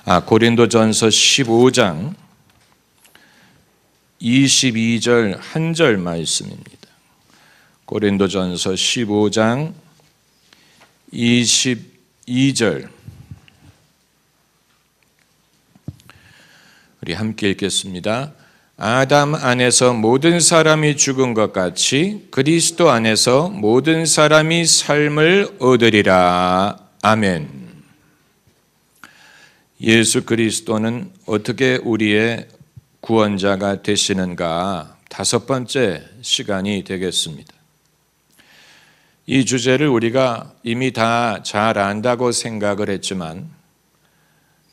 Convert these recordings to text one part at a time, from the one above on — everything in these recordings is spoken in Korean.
고린도전서 15장 22절 한 절 말씀입니다. 고린도전서 15장 22절 우리 함께 읽겠습니다. 아담 안에서 모든 사람이 죽은 것 같이 그리스도 안에서 모든 사람이 삶을 얻으리라. 아멘. 예수 그리스도는 어떻게 우리의 구원자가 되시는가? 다섯 번째 시간이 되겠습니다. 이 주제를 우리가 이미 다 잘 안다고 생각을 했지만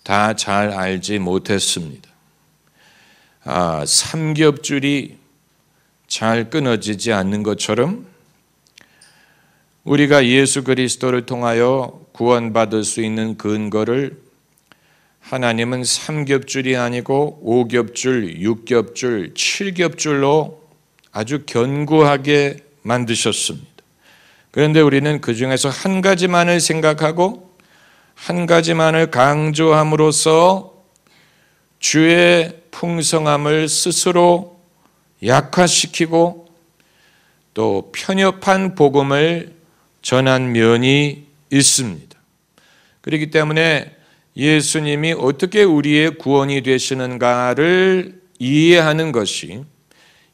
다 잘 알지 못했습니다. 삼겹줄이 잘 끊어지지 않는 것처럼 우리가 예수 그리스도를 통하여 구원받을 수 있는 근거를 하나님은 삼겹줄이 아니고 오겹줄, 육겹줄, 칠겹줄로 아주 견고하게 만드셨습니다. 그런데 우리는 그 중에서 한 가지만을 생각하고 한 가지만을 강조함으로써 주의 풍성함을 스스로 약화시키고 또 편협한 복음을 전한 면이 있습니다. 그렇기 때문에 예수님이 어떻게 우리의 구원이 되시는가를 이해하는 것이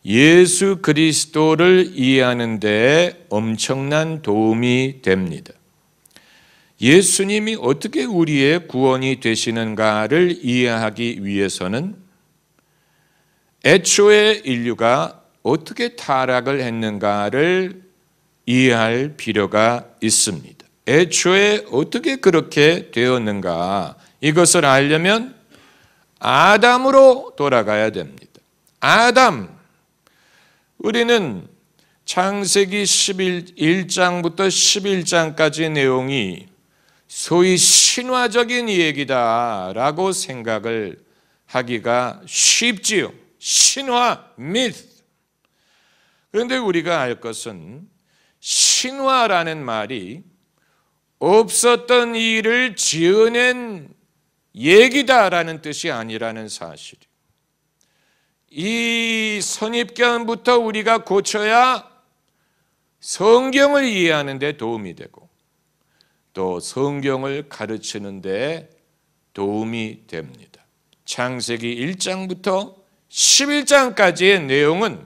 예수 그리스도를 이해하는 데 엄청난 도움이 됩니다. 예수님이 어떻게 우리의 구원이 되시는가를 이해하기 위해서는 애초에 인류가 어떻게 타락을 했는가를 이해할 필요가 있습니다. 애초에 어떻게 그렇게 되었는가, 이것을 알려면 아담으로 돌아가야 됩니다. 아담, 우리는 창세기 1장부터 11장까지 내용이 소위 신화적인 얘기다라고 생각을 하기가 쉽지요. 신화, 미스. 그런데 우리가 알 것은 신화라는 말이 없었던 일을 지어낸 얘기다라는 뜻이 아니라는 사실이, 이 선입견부터 우리가 고쳐야 성경을 이해하는 데 도움이 되고 또 성경을 가르치는 데 도움이 됩니다. 창세기 1장부터 11장까지의 내용은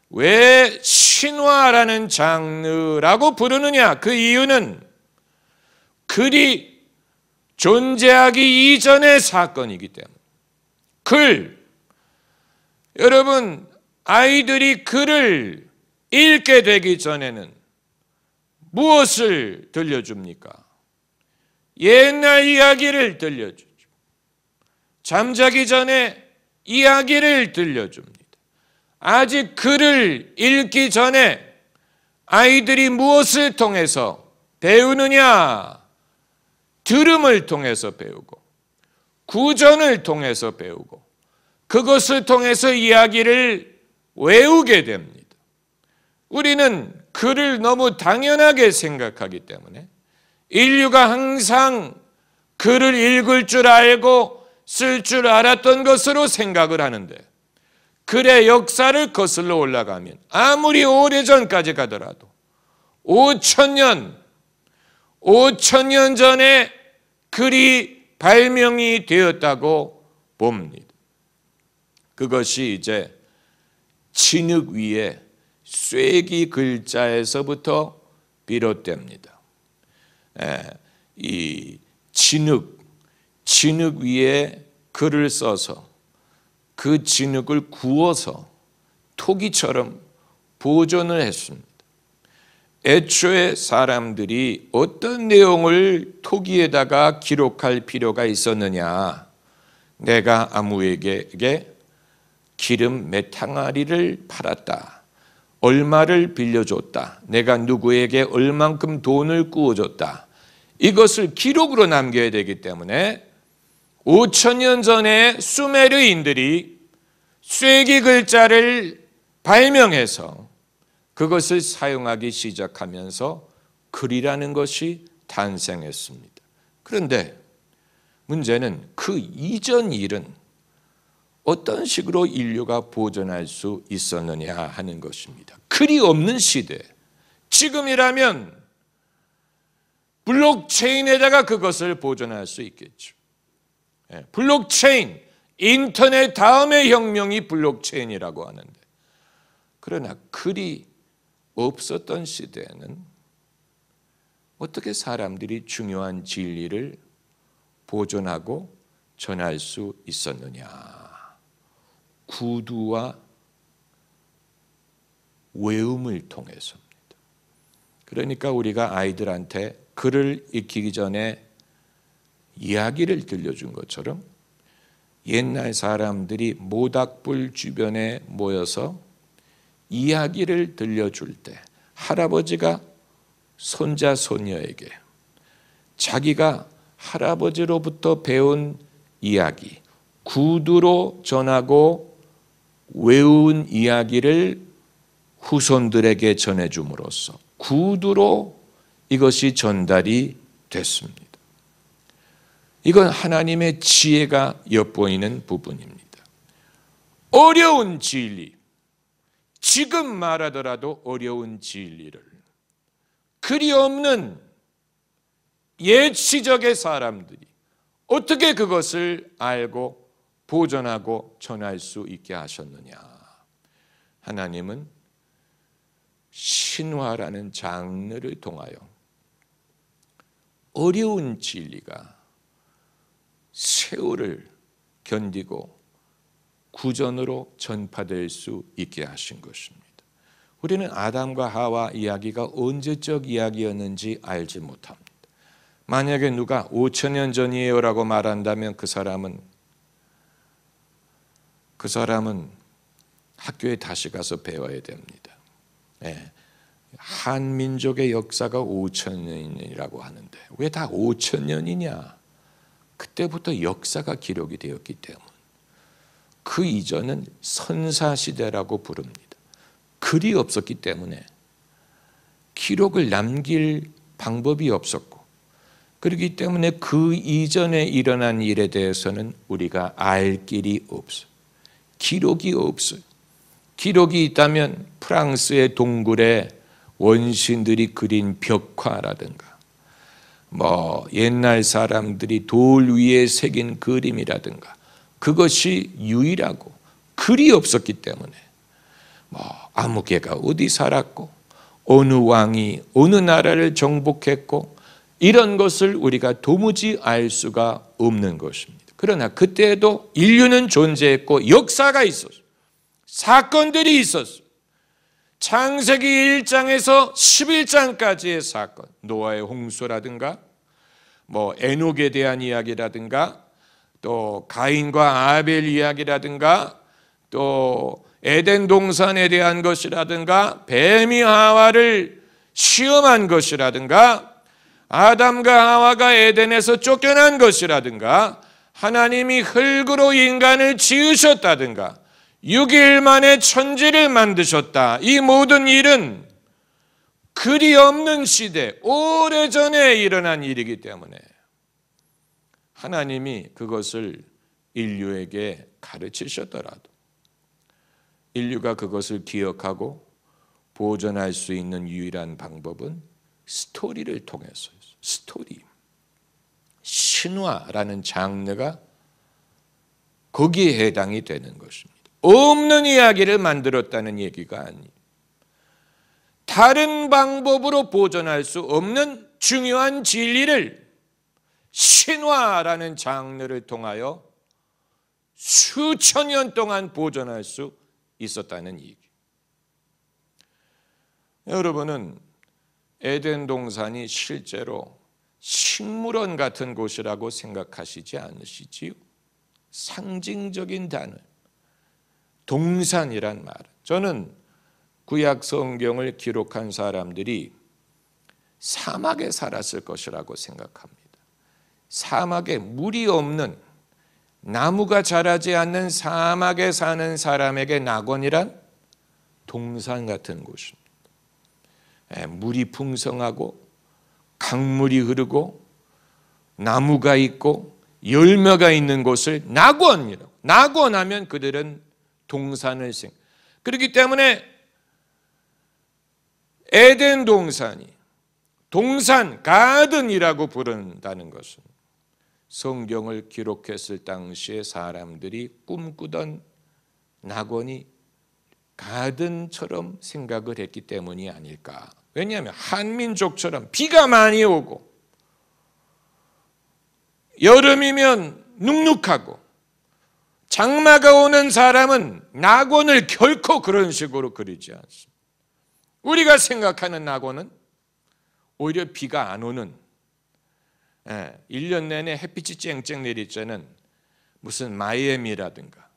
왜 신화라는 장르라고 부르느냐? 그 이유는 글이 존재하기 이전의 사건이기 때문에. 여러분, 아이들이 글을 읽게 되기 전에는 무엇을 들려줍니까? 옛날 이야기를 들려주죠. 잠자기 전에 이야기를 들려줍니다. 아직 글을 읽기 전에 아이들이 무엇을 통해서 배우느냐? 들음을 통해서 배우고 구전을 통해서 배우고 그것을 통해서 이야기를 외우게 됩니다. 우리는 글을 너무 당연하게 생각하기 때문에 인류가 항상 글을 읽을 줄 알고 쓸 줄 알았던 것으로 생각을 하는데, 글의 역사를 거슬러 올라가면 아무리 오래전까지 가더라도 5,000년 전에 글이 발명이 되었다고 봅니다. 그것이 이제 진흙 위에 쐐기 글자에서부터 비롯됩니다. 이 진흙 위에 글을 써서 그 진흙을 구워서 토기처럼 보존을 했습니다. 애초에 사람들이 어떤 내용을 토기에다가 기록할 필요가 있었느냐? 내가 아무에게 기름 몇 항아리를 팔았다. 얼마를 빌려줬다. 내가 누구에게 얼만큼 돈을 구워줬다. 이것을 기록으로 남겨야 되기 때문에 5,000년 전에 수메르인들이 쐐기 글자를 발명해서 그것을 사용하기 시작하면서 글이라는 것이 탄생했습니다. 그런데 문제는 그 이전 일은 어떤 식으로 인류가 보존할 수 있었느냐 하는 것입니다. 글이 없는 시대, 지금이라면 블록체인에다가 그것을 보존할 수 있겠죠. 블록체인, 인터넷 다음의 혁명이 블록체인이라고 하는데, 그러나 글이 없었던 시대에는 어떻게 사람들이 중요한 진리를 보존하고 전할 수 있었느냐? 구두와 외움을 통해서입니다. 그러니까 우리가 아이들한테 글을 익히기 전에 이야기를 들려준 것처럼 옛날 사람들이 모닥불 주변에 모여서 이야기를 들려줄 때 할아버지가 손자 손녀에게 자기가 할아버지로부터 배운 이야기, 구두로 전하고 외운 이야기를 후손들에게 전해줌으로써 구두로 이것이 전달이 됐습니다. 이건 하나님의 지혜가 엿보이는 부분입니다. 어려운 진리, 지금 말하더라도 어려운 진리를 글이 없는 옛 시적의 사람들이 어떻게 그것을 알고 보존하고 전할 수 있게 하셨느냐? 하나님은 신화라는 장르를 통하여 어려운 진리가 세월을 견디고 구전으로 전파될 수 있게 하신 것입니다. 우리는 아담과 하와 이야기가 언제적 이야기였는지 알지 못합니다. 만약에 누가 5,000년 전이에요 라고 말한다면 그 사람은 학교에 다시 가서 배워야 됩니다. 한민족의 역사가 5,000년이라고 하는데 왜 다 5,000년이냐? 그때부터 역사가 기록이 되었기 때문에 그 이전은 선사시대라고 부릅니다. 글이 없었기 때문에 기록을 남길 방법이 없었고, 그렇기 때문에 그 이전에 일어난 일에 대해서는 우리가 알 길이 없어요. 기록이 없어요. 기록이 있다면 프랑스의 동굴에 원신들이 그린 벽화라든가 옛날 사람들이 돌 위에 새긴 그림이라든가 그것이 유일하고, 글이 없었기 때문에 아무 개가 어디 살았고 어느 왕이 어느 나라를 정복했고 이런 것을 우리가 도무지 알 수가 없는 것입니다. 그러나 그때에도 인류는 존재했고 역사가 있었어요. 사건들이 있었어요. 창세기 1장에서 11장까지의 사건, 노아의 홍수라든가 에녹에 대한 이야기라든가 또 가인과 아벨 이야기라든가 또 에덴 동산에 대한 것이라든가 뱀이 하와를 시험한 것이라든가 아담과 하와가 에덴에서 쫓겨난 것이라든가 하나님이 흙으로 인간을 지으셨다든가 6일 만에 천지를 만드셨다. 이 모든 일은 글이 없는 시대, 오래전에 일어난 일이기 때문에 하나님이 그것을 인류에게 가르치셨더라도 인류가 그것을 기억하고 보존할 수 있는 유일한 방법은 스토리를 통해서였어요. 스토리, 신화라는 장르가 거기에 해당이 되는 것입니다. 없는 이야기를 만들었다는 얘기가 아니에요. 다른 방법으로 보존할 수 없는 중요한 진리를 신화라는 장르를 통하여 수천 년 동안 보존할 수 있었다는 얘기. 여러분은 에덴 동산이 실제로 식물원 같은 곳이라고 생각하시지 않으시지요? 상징적인 단어, 동산이란 말. 저는 구약 성경을 기록한 사람들이 사막에 살았을 것이라고 생각합니다. 사막에 물이 없는, 나무가 자라지 않는 사막에 사는 사람에게 낙원이란 동산 같은 곳입니다. 물이 풍성하고 강물이 흐르고 나무가 있고 열매가 있는 곳을 낙원이라고. 낙원하면 그들은 동산을 그렇기 때문에 에덴 동산이 동산, 가든이라고 부른다는 것은 성경을 기록했을 당시에 사람들이 꿈꾸던 낙원이 가든처럼 생각을 했기 때문이 아닐까. 왜냐하면 한민족처럼 비가 많이 오고 여름이면 눅눅하고 장마가 오는 사람은 낙원을 결코 그런 식으로 그리지 않습니다. 우리가 생각하는 낙원은 오히려 비가 안 오는 1년 내내 햇빛이 쨍쨍 내릴 때는 무슨 마이애미라든가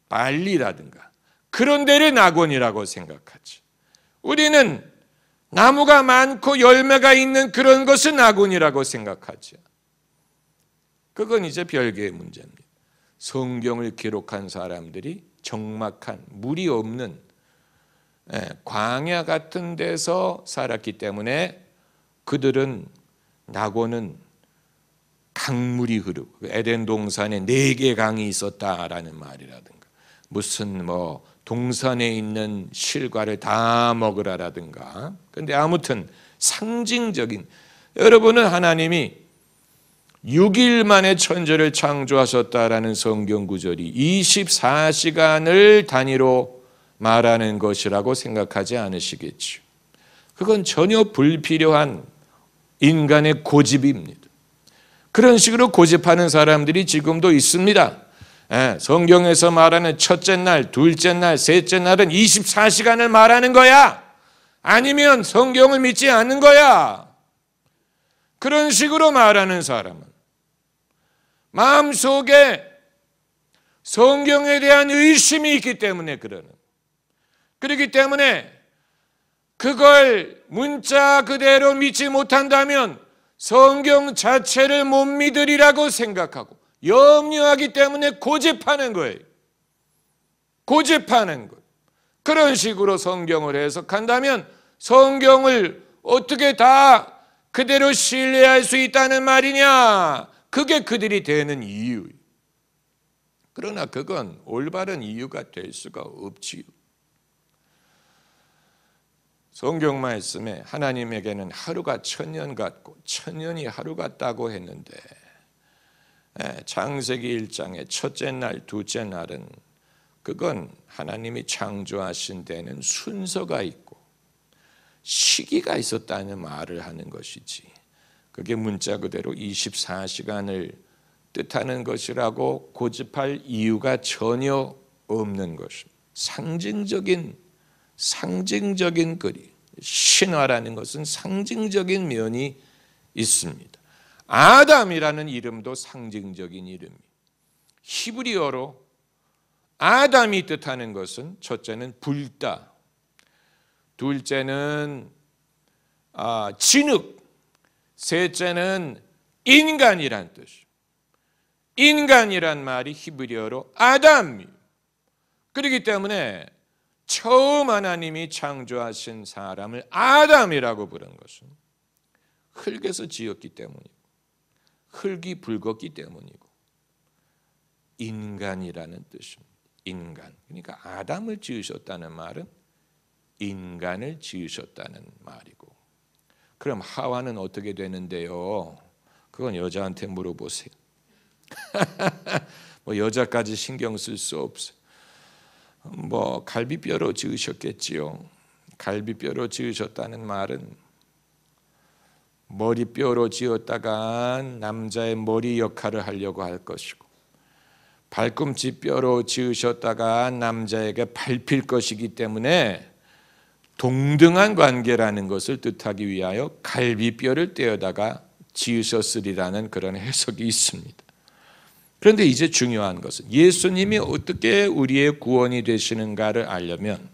발리라든가 그런 데를 낙원이라고 생각하지. 우리는 나무가 많고 열매가 있는 그런 것을 낙원이라고 생각하지. 그건 이제 별개의 문제입니다. 성경을 기록한 사람들이 적막한 물이 없는 광야 같은 데서 살았기 때문에 그들은 낙원은 강물이 흐르고 에덴 동산에 4개 강이 있었다라는 말이라든가 무슨 동산에 있는 실과를 다 먹으라라든가. 그런데 아무튼 상징적인, 여러분은 하나님이 6일 만에 천지를 창조하셨다라는 성경 구절이 24시간을 단위로 말하는 것이라고 생각하지 않으시겠죠. 그건 전혀 불필요한 인간의 고집입니다. 그런 식으로 고집하는 사람들이 지금도 있습니다. 성경에서 말하는 첫째 날, 둘째 날, 셋째 날은 24시간을 말하는 거야. 아니면 성경을 믿지 않는 거야. 그런 식으로 말하는 사람은 마음속에 성경에 대한 의심이 있기 때문에 그렇기 때문에 그걸 문자 그대로 믿지 못한다면 성경 자체를 못 믿으리라고 생각하고 염려하기 때문에 고집하는 거예요. 고집하는 것. 그런 식으로 성경을 해석한다면 성경을 어떻게 다 그대로 신뢰할 수 있다는 말이냐? 그게 그들이 되는 이유. 그러나 그건 올바른 이유가 될 수가 없지요. 성경 말씀에 하나님에게는 하루가 1000년 같고 1000년이 하루 같다고 했는데 창세기 1장의 첫째 날, 둘째 날은 그건 하나님이 창조하신 데는 순서가 있고 시기가 있었다는 말을 하는 것이지, 그게 문자 그대로 24시간을 뜻하는 것이라고 고집할 이유가 전혀 없는 것입니다. 상징적인 글이, 신화라는 것은 상징적인 면이 있습니다. 아담이라는 이름도 상징적인 이름이에요. 히브리어로 아담이 뜻하는 것은 첫째는 불다, 둘째는 진흙, 셋째는 인간이란 뜻이에요. 인간이란 말이 히브리어로 아담이에요. 그렇기 때문에 처음 하나님이 창조하신 사람을 아담이라고 부른 것은 흙에서 지었기 때문이고 흙이 붉었기 때문이고 인간이라는 뜻입니다. 인간. 그러니까 아담을 지으셨다는 말은 인간을 지으셨다는 말이고, 그럼 하와는 어떻게 되는데요? 그건 여자한테 물어보세요. 여자까지 신경 쓸 수 없어요. 갈비뼈로 지으셨겠지요. 갈비뼈로 지으셨다는 말은 머리뼈로 지었다가 남자의 머리 역할을 하려고 할 것이고, 발꿈치뼈로 지으셨다가 남자에게 밟힐 것이기 때문에 동등한 관계라는 것을 뜻하기 위하여 갈비뼈를 떼어다가 지으셨으리라는 그런 해석이 있습니다. 그런데 이제 중요한 것은 예수님이 어떻게 우리의 구원이 되시는가를 알려면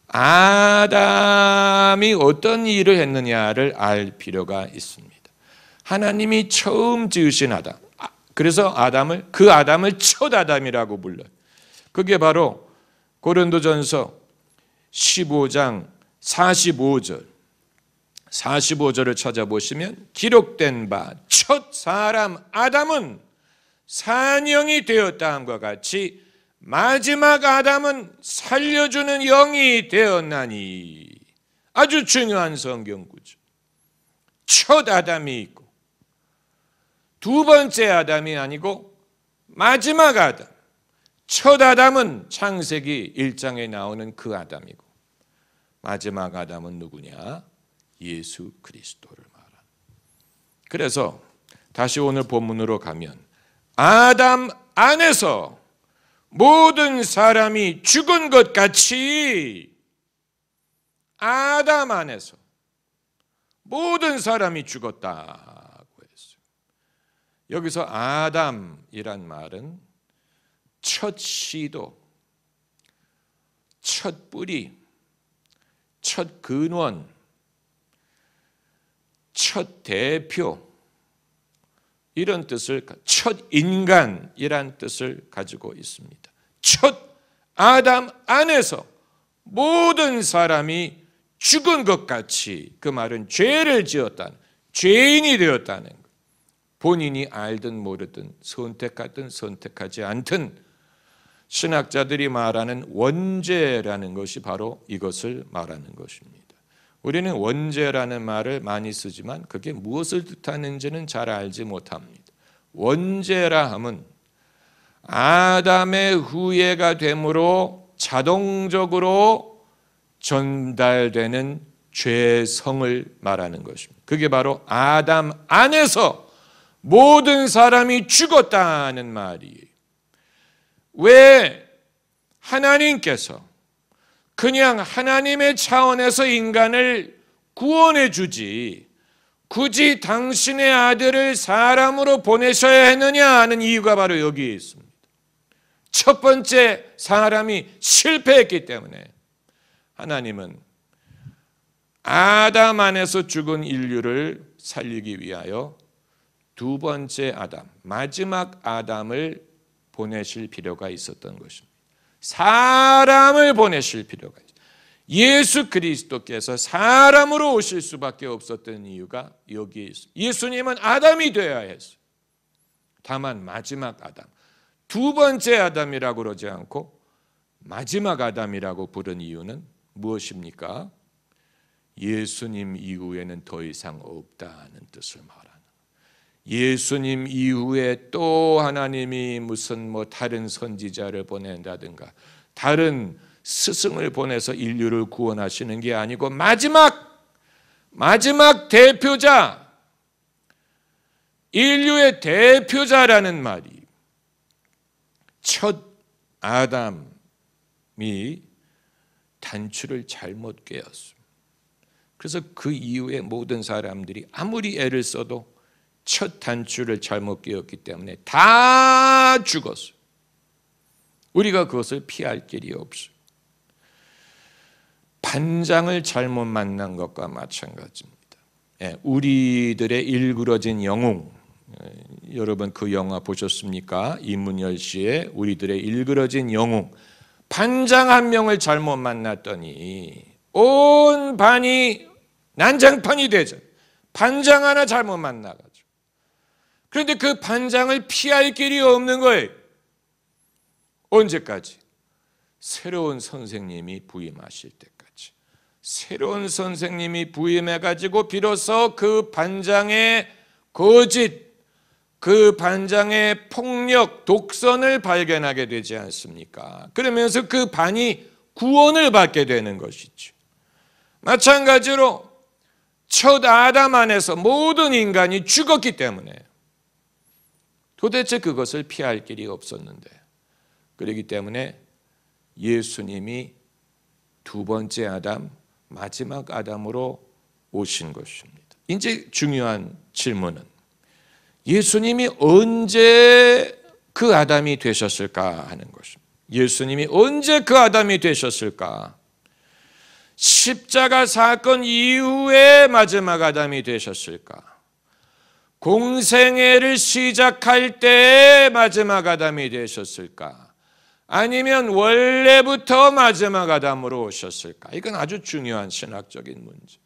아담이 어떤 일을 했느냐를 알 필요가 있습니다. 하나님이 처음 지으신 아담, 그래서 그 아담을 첫 아담이라고 불러요. 그게 바로 고린도전서 15장 45절을 찾아보시면 기록된 바 첫 사람 아담은 산영이 되었다 함과 같이 마지막 아담은 살려주는 영이 되었나니. 아주 중요한 성경 구조. 첫 아담이 있고 두 번째 아담이 아니고 마지막 아담. 첫 아담은 창세기 1장에 나오는 그 아담이고 마지막 아담은 누구냐? 예수 그리스도를 말하는. 그래서 다시 오늘 본문으로 가면 아담 안에서 모든 사람이 죽은 것 같이 아담 안에서 모든 사람이 죽었다고 했어요. 여기서 아담이란 말은 첫 시도, 첫 뿌리, 첫 근원, 첫 대표 이런 뜻을, 첫 인간이란 뜻을 가지고 있습니다. 첫 아담 안에서 모든 사람이 죽은 것 같이, 그 말은 죄를 지었다는, 죄인이 되었다는 것. 본인이 알든 모르든 선택하든 선택하지 않든 신학자들이 말하는 원죄라는 것이 바로 이것을 말하는 것입니다. 우리는 원죄라는 말을 많이 쓰지만 그게 무엇을 뜻하는지는 잘 알지 못합니다. 원죄라 함은 아담의 후예가 되므로 자동적으로 전달되는 죄성을 말하는 것입니다. 그게 바로 아담 안에서 모든 사람이 죽었다는 말이에요. 왜 하나님께서 그냥 하나님의 차원에서 인간을 구원해 주지 굳이 당신의 아들을 사람으로 보내셔야 했느냐 하는 이유가 바로 여기에 있습니다. 첫 번째 사람이 실패했기 때문에 하나님은 아담 안에서 죽은 인류를 살리기 위하여 두 번째 아담, 마지막 아담을 보내실 필요가 있었던 것입니다. 사람을 보내실 필요가 있어요. 예수 그리스도께서 사람으로 오실 수밖에 없었던 이유가 여기에 있습니다. 예수님은 아담이 되어야 했어요. 다만 마지막 아담, 두 번째 아담이라고 그러지 않고 마지막 아담이라고 부른 이유는 무엇입니까? 예수님 이후에는 더 이상 없다는 뜻을 말합니다. 예수님 이후에 또 하나님이 무슨 다른 선지자를 보낸다든가 다른 스승을 보내서 인류를 구원하시는 게 아니고 마지막 대표자, 인류의 대표자라는 말이 첫 아담이 단추를 잘못 꿰었습니다. 그래서 그 이후에 모든 사람들이 아무리 애를 써도 첫 단추를 잘못 끼웠기 때문에 다 죽었어요. 우리가 그것을 피할 길이 없어요. 반장을 잘못 만난 것과 마찬가지입니다. 우리들의 일그러진 영웅, 여러분 그 영화 보셨습니까? 이문열 씨의 우리들의 일그러진 영웅. 반장 한 명을 잘못 만났더니 온 반이 난장판이 되죠. 반장 하나 잘못 만나가지고. 그런데 그 반장을 피할 길이 없는 거예요. 언제까지? 새로운 선생님이 부임하실 때까지. 새로운 선생님이 부임해가지고 비로소 그 반장의 거짓, 그 반장의 폭력, 독선을 발견하게 되지 않습니까? 그러면서 그 반이 구원을 받게 되는 것이죠. 마찬가지로 첫 아담 안에서 모든 인간이 죽었기 때문에 도대체 그것을 피할 길이 없었는데, 그렇기 때문에 예수님이 두 번째 아담, 마지막 아담으로 오신 것입니다. 이제 중요한 질문은 예수님이 언제 그 아담이 되셨을까 하는 것입니다. 예수님이 언제 그 아담이 되셨을까? 십자가 사건 이후에 마지막 아담이 되셨을까? 공생애를 시작할 때 마지막 아담이 되셨을까? 아니면 원래부터 마지막 아담으로 오셨을까? 이건 아주 중요한 신학적인 문제.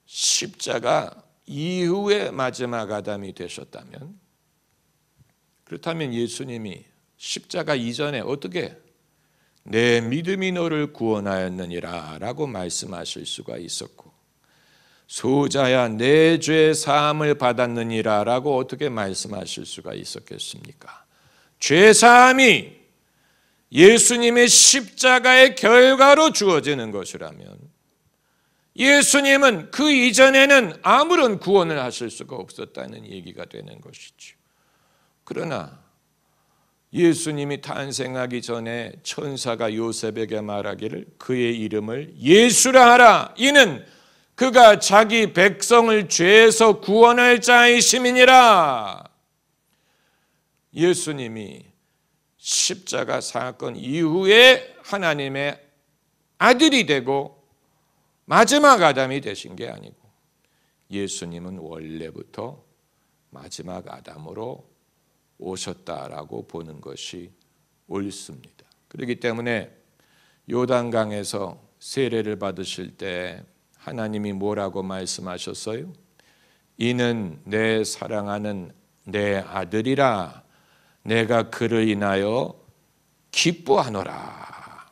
십자가 이후에 마지막 아담이 되셨다면, 그렇다면 예수님이 십자가 이전에 어떻게 내 믿음이 너를 구원하였느니라 라고 말씀하실 수가 있었고, 소자야 내 죄 사함을 받았느니라 라고 어떻게 말씀하실 수가 있었겠습니까? 죄 사함이 예수님의 십자가의 결과로 주어지는 것이라면 예수님은 그 이전에는 아무런 구원을 하실 수가 없었다는 얘기가 되는 것이죠. 그러나 예수님이 탄생하기 전에 천사가 요셉에게 말하기를 그의 이름을 예수라 하라. 이는 그가 자기 백성을 죄에서 구원할 자이심이니라. 예수님이 십자가 사건 이후에 하나님의 아들이 되고 마지막 아담이 되신 게 아니고, 예수님은 원래부터 마지막 아담으로 오셨다라고 보는 것이 옳습니다. 그렇기 때문에 요단강에서 세례를 받으실 때 하나님이 뭐라고 말씀하셨어요? 이는 내 사랑하는 내 아들이라 내가 그를 인하여 기뻐하노라.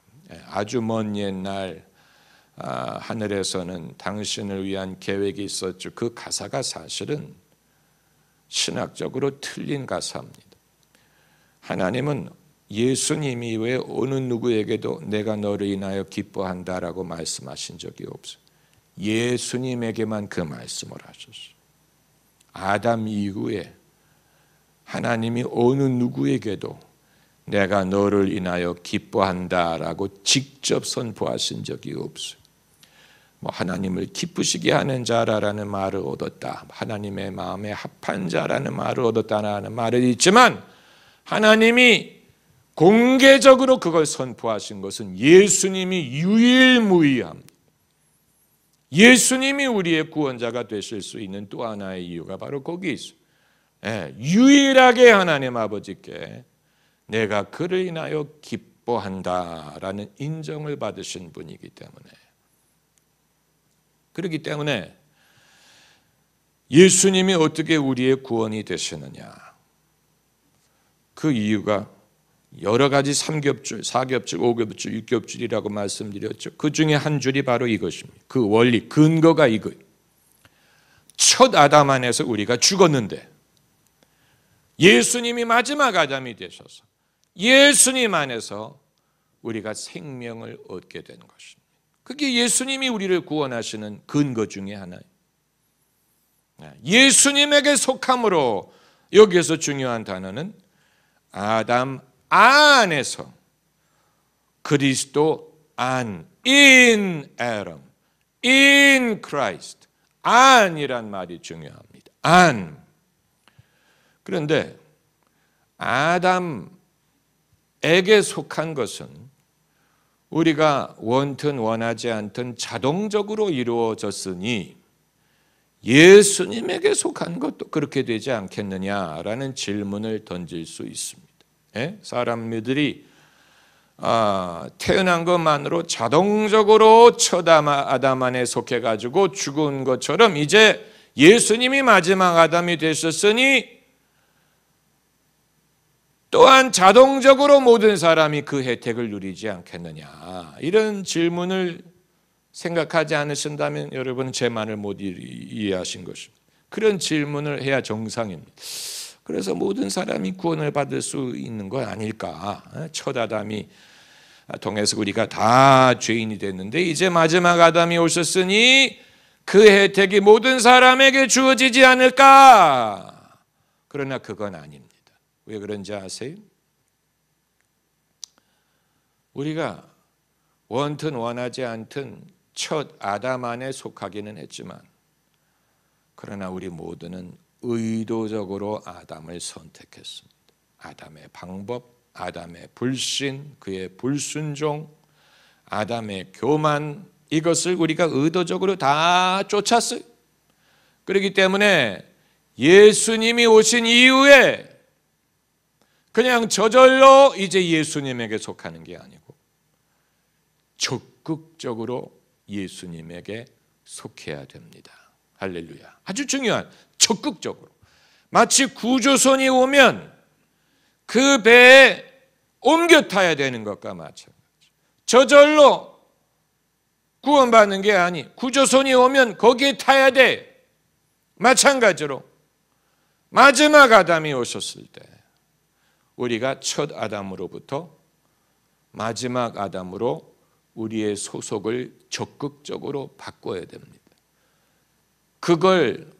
아주 먼 옛날 하늘에서는 당신을 위한 계획이 있었죠. 그 가사가 사실은 신학적으로 틀린 가사입니다. 하나님은 예수님 이외에 어느 누구에게도 내가 너를 인하여 기뻐한다라고 말씀하신 적이 없어요. 예수님에게만 그 말씀을 하셨어요. 아담 이후에 하나님이 어느 누구에게도 내가 너를 인하여 기뻐한다라고 직접 선포하신 적이 없어요. 하나님을 기쁘시게 하는 자라는 말을 얻었다, 하나님의 마음에 합한 자라는 말을 얻었다라는 말은 있지만, 하나님이 공개적으로 그걸 선포하신 것은 예수님이 유일무이합니다. 예수님이 우리의 구원자가 되실 수 있는 또 하나의 이유가 바로 거기 있어요. 유일하게 하나님 아버지께 내가 그를 인하여 기뻐한다라는 인정을 받으신 분이기 때문에, 그렇기 때문에 예수님이 어떻게 우리의 구원이 되시느냐, 그 이유가 여러 가지 3겹줄, 4겹줄, 5겹줄, 6겹줄이라고 말씀드렸죠. 그 중에 한 줄이 바로 이것입니다. 그 원리, 근거가 이거예요. 첫 아담 안에서 우리가 죽었는데 예수님이 마지막 아담이 되셔서 예수님 안에서 우리가 생명을 얻게 된 것입니다. 그게 예수님이 우리를 구원하시는 근거 중에 하나예요. 예수님에게 속함으로, 여기에서 중요한 단어는 아담 안에서, 그리스도 안, in Adam, in Christ, 안이란 말이 중요합니다. 안. 그런데 아담에게 속한 것은 우리가 원튼 원하지 않든 자동적으로 이루어졌으니 예수님에게 속한 것도 그렇게 되지 않겠느냐라는 질문을 던질 수 있습니다. 사람들이 태어난 것만으로 자동적으로 첫 아담 안에 속해가지고 죽은 것처럼 이제 예수님이 마지막 아담이 되셨으니 또한 자동적으로 모든 사람이 그 혜택을 누리지 않겠느냐, 이런 질문을 생각하지 않으신다면 여러분은 제 말을 못 이해하신 것입니다. 그런 질문을 해야 정상입니다. 그래서 모든 사람이 구원을 받을 수 있는 건 아닐까? 첫 아담이 통해서 우리가 다 죄인이 됐는데 이제 마지막 아담이 오셨으니 그 혜택이 모든 사람에게 주어지지 않을까? 그러나 그건 아닙니다. 왜 그런지 아세요? 우리가 원튼 원하지 않든 첫 아담 안에 속하기는 했지만, 그러나 우리 모두는 의도적으로 아담을 선택했습니다. 아담의 방법, 아담의 불신, 그의 불순종, 아담의 교만, 이것을 우리가 의도적으로 다 쫓았어요. 그렇기 때문에 예수님이 오신 이후에 그냥 저절로 이제 예수님에게 속하는 게 아니고 적극적으로 예수님에게 속해야 됩니다. 할렐루야. 아주 중요한, 적극적으로. 마치 구조선이 오면 그 배에 옮겨 타야 되는 것과 마찬가지. 저절로 구원받는 게 아니, 구조선이 오면 거기에 타야 돼. 마찬가지로 마지막 아담이 오셨을 때 우리가 첫 아담으로부터 마지막 아담으로 우리의 소속을 적극적으로 바꿔야 됩니다. 그걸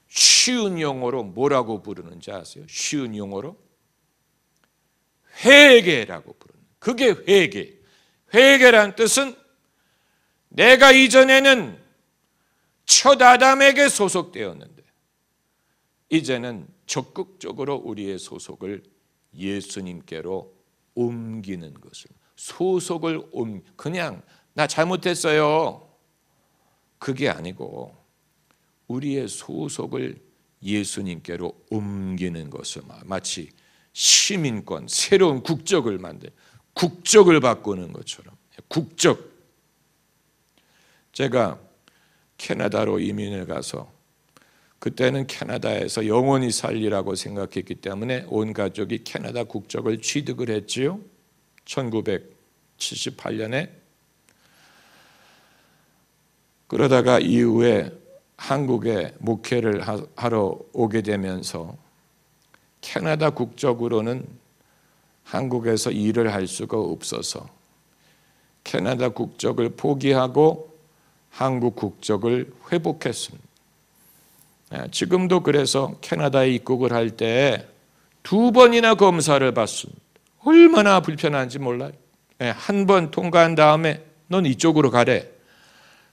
쉬운 용어로 뭐라고 부르는지 아세요? 쉬운 용어로 회개라고 부르는. 그게 회개. 회개란 뜻은 내가 이전에는 첫 아담에게 소속되었는데 이제는 적극적으로 우리의 소속을 예수님께로 옮기는 것을. 소속을 그냥 나 잘못했어요. 그게 아니고 우리의 소속을 예수님께로 옮기는 것을 마치 시민권, 새로운 국적을 만들, 국적을 바꾸는 것처럼. 국적. 제가 캐나다로 이민을 가서 그때는 캐나다에서 영원히 살리라고 생각했기 때문에 온 가족이 캐나다 국적을 취득을 했지요. 1978년에. 그러다가 이후에 한국에 목회를 하러 오게 되면서 캐나다 국적으로는 한국에서 일을 할 수가 없어서 캐나다 국적을 포기하고 한국 국적을 회복했습니다. 지금도 그래서 캐나다에 입국을 할 때 2번이나 검사를 받습니다. 얼마나 불편한지 몰라요. 한 번 통과한 다음에 넌 이쪽으로 가래.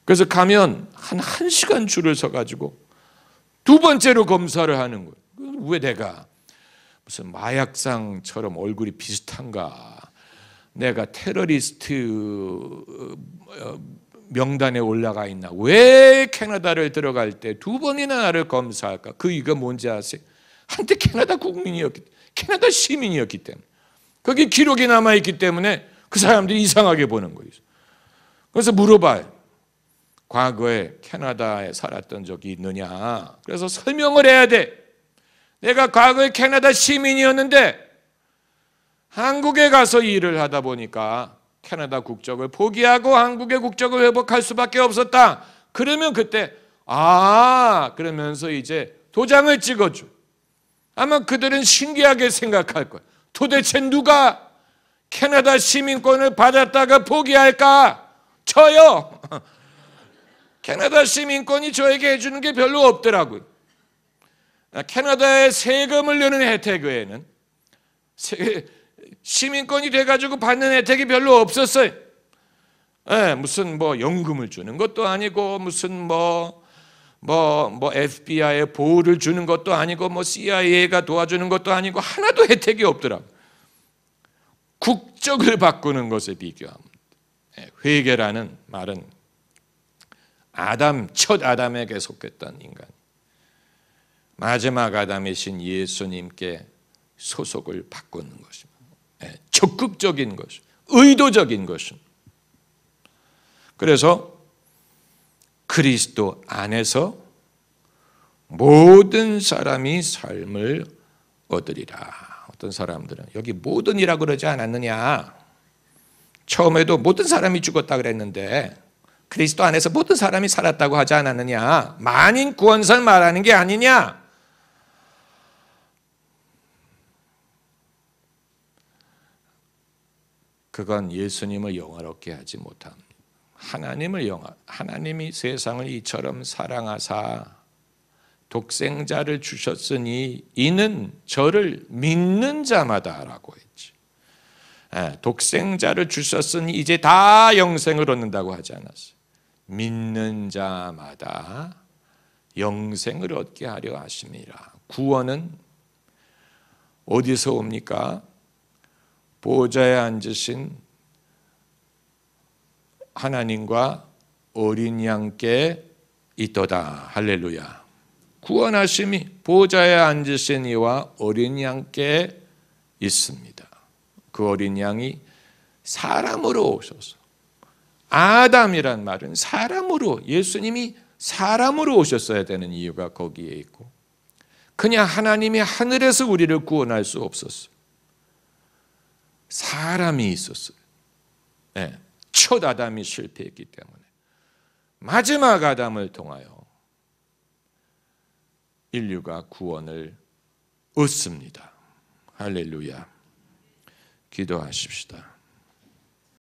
그래서 가면 한 1시간 줄을 서가지고 2번째로 검사를 하는 거예요. 왜 내가 무슨 마약상처럼 얼굴이 비슷한가? 내가 테러리스트 명단에 올라가 있나? 왜 캐나다를 들어갈 때 2번이나 나를 검사할까? 그 이유가 뭔지 아세요? 한때 캐나다 국민이었기, 캐나다 시민이었기 때문에. 거기 기록이 남아있기 때문에 그 사람들이 이상하게 보는 거예요. 그래서 물어봐요. 과거에 캐나다에 살았던 적이 있느냐? 그래서 설명을 해야 돼. 내가 과거에 캐나다 시민이었는데 한국에 가서 일을 하다 보니까 캐나다 국적을 포기하고 한국의 국적을 회복할 수밖에 없었다. 그러면 그때 그러면서 이제 도장을 찍어줘. 아마 그들은 신기하게 생각할 거야. 도대체 누가 캐나다 시민권을 받았다가 포기할까? 저요. 캐나다 시민권이 저에게 해주는 게 별로 없더라고요. 캐나다에 세금을 내는 혜택 외에는 시민권이 돼가지고 받는 혜택이 별로 없었어요. 무슨 뭐 연금을 주는 것도 아니고 무슨 FBI의 보호를 주는 것도 아니고 뭐 CIA가 도와주는 것도 아니고 하나도 혜택이 없더라고요. 국적을 바꾸는 것에 비교합니다. 회개라는 말은 첫 아담에게 속했던 인간, 마지막 아담이신 예수님께 소속을 바꾸는 것입니다. 적극적인 것, 의도적인 것입니다. 그래서 그리스도 안에서 모든 사람이 삶을 얻으리라. 어떤 사람들은 여기 모든이라고 그러지 않았느냐? 처음에도 모든 사람이 죽었다 그랬는데 그리스도 안에서 모든 사람이 살았다고 하지 않았느냐? 만인 구원설 말하는 게 아니냐? 그건 예수님을 영화롭게 하지 못합니다. 하나님이 세상을 이처럼 사랑하사 독생자를 주셨으니 이는 저를 믿는 자마다라고 했지. 독생자를 주셨으니 이제 다 영생을 얻는다고 하지 않았어요. 믿는 자마다 영생을 얻게 하려 하심이라. 구원은 어디서 옵니까? 보좌에 앉으신 하나님과 어린 양께 있도다. 할렐루야. 구원하심이 보좌에 앉으신 이와 어린 양께 있습니다. 그 어린 양이 사람으로 오셔서, 아담이란 말은 사람으로, 예수님이 사람으로 오셨어야 되는 이유가 거기에 있고, 그냥 하나님이 하늘에서 우리를 구원할 수 없었어요. 사람이 있었어요. 네, 첫 아담이 실패했기 때문에 마지막 아담을 통하여 인류가 구원을 얻습니다. 할렐루야. 기도하십시다.